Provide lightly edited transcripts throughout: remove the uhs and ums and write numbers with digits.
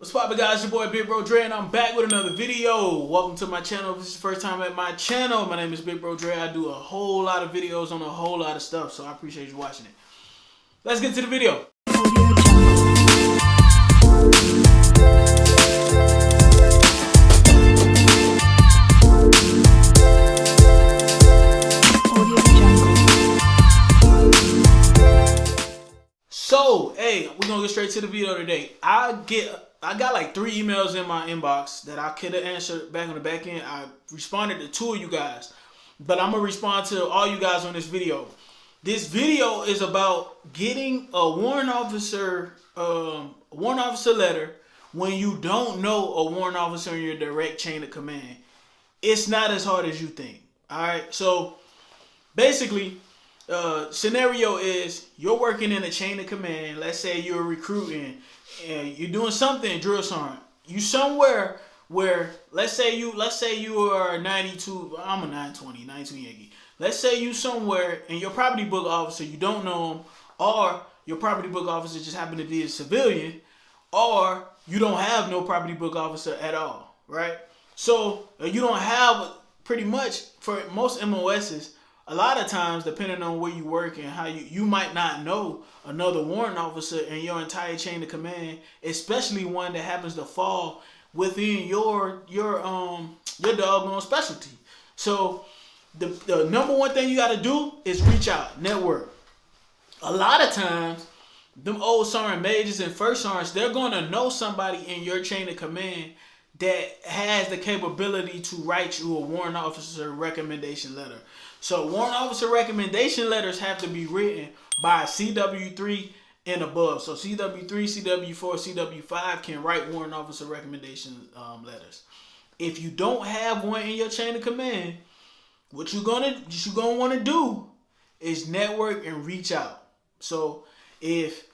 What's poppin', guys? Your boy Big Bro Dre, and I'm back with another video. Welcome to my channel. If this is the first time at my channel, my name is Big Bro Dre. I do a whole lot of videos on a whole lot of stuff, so I appreciate you watching it. Let's get to the video. So, hey, we're gonna get straight to the video today. I got like 3 emails in my inbox that I could have answered back on the back end. I responded to 2 of you guys, but I'm gonna respond to all you guys on this video. This video is about getting a warrant officer letter when you don't know a warrant officer in your direct chain of command. It's not as hard as you think. All right, so basically, scenario is you're working in a chain of command. Let's say you're recruiting and you're doing something drill sergeant. You somewhere where let's say you are 92. I'm a 920, 92 Yankee. Let's say you somewhere and your property book officer, you don't know him, or your property book officer just happen to be a civilian, or you don't have no property book officer at all, right? So you don't have, pretty much for most MOSs. A lot of times, depending on where you work and how you might not know another warrant officer in your entire chain of command, especially one that happens to fall within your doggone specialty. So the number one thing you got to do is reach out, network. A lot of times, them old sergeant majors and first sergeants, they're gonna know somebody in your chain of command that has the capability to write you a warrant officer recommendation letter. So warrant officer recommendation letters have to be written by CW3 and above. So CW3, CW4, CW5 can write warrant officer recommendation letters. If you don't have one in your chain of command, what you're gonna want to do is network and reach out. So if,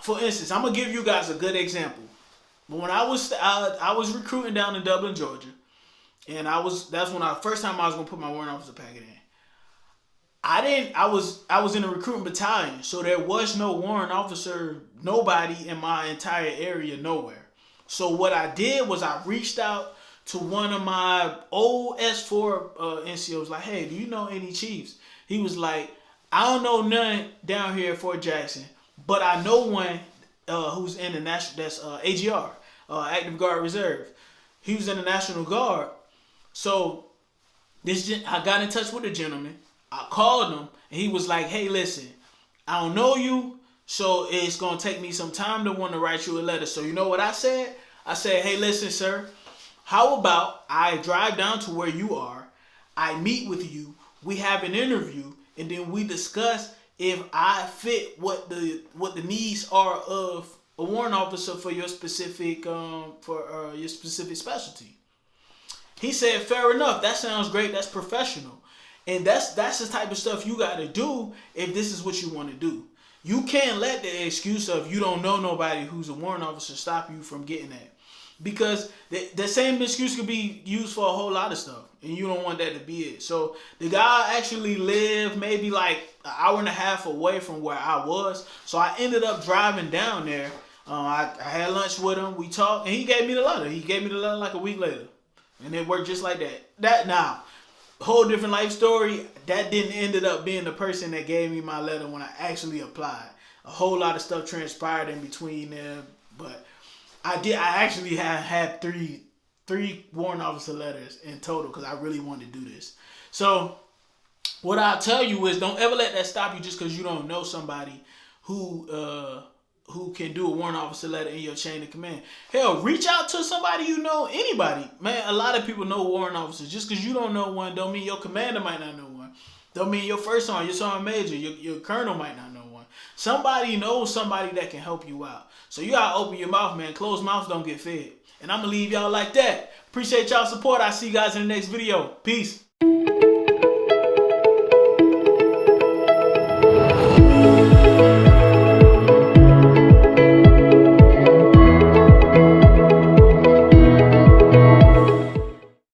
for instance, I'm gonna give you guys a good example. When I was recruiting down in Dublin, Georgia, and that's when first time I was gonna put my warrant officer packet in. I was in a recruiting battalion, so there was no warrant officer, nobody in my entire area, nowhere. So what I did was I reached out to one of my old S4 NCOs, like, hey, do you know any chiefs? He was like, I don't know none down here at Fort Jackson, but I know one who's in the national, that's AGR, Active Guard Reserve. He was in the National Guard. So I got in touch with the gentleman. I called him, and he was like, hey, listen, I don't know you, so it's going to take me some time to want to write you a letter. So you know what I said? I said, hey, listen, sir, how about I drive down to where you are, I meet with you, we have an interview, and then we discuss if I fit what the needs are of a warrant officer for your specific specialty. He said, fair enough, that sounds great, that's professional. And that's the type of stuff you got to do if this is what you want to do. You can't let the excuse of you don't know nobody who's a warrant officer stop you from getting that. Because the same excuse could be used for a whole lot of stuff. And you don't want that to be it. So the guy actually lived maybe like an hour and a half away from where I was. So I ended up driving down there. I had lunch with him. We talked. And he gave me the letter. He gave me the letter like a week later. And it worked just like that. Now, whole different life story. That didn't ended up being the person that gave me my letter when I actually applied. A whole lot of stuff transpired in between there, but I actually had three warrant officer letters in total because I really wanted to do this. So what I'll tell you is, don't ever let that stop you just because you don't know somebody who can do a warrant officer letter in your chain of command. Hell, reach out to somebody you know, anybody. Man, a lot of people know warrant officers. Just because you don't know one don't mean your commander might not know one. Don't mean your first sergeant, your sergeant major, your colonel might not know one. Somebody knows somebody that can help you out. So you gotta open your mouth, man. Closed mouths don't get fed. And I'm gonna leave y'all like that. Appreciate y'all support. I'll see you guys in the next video. Peace.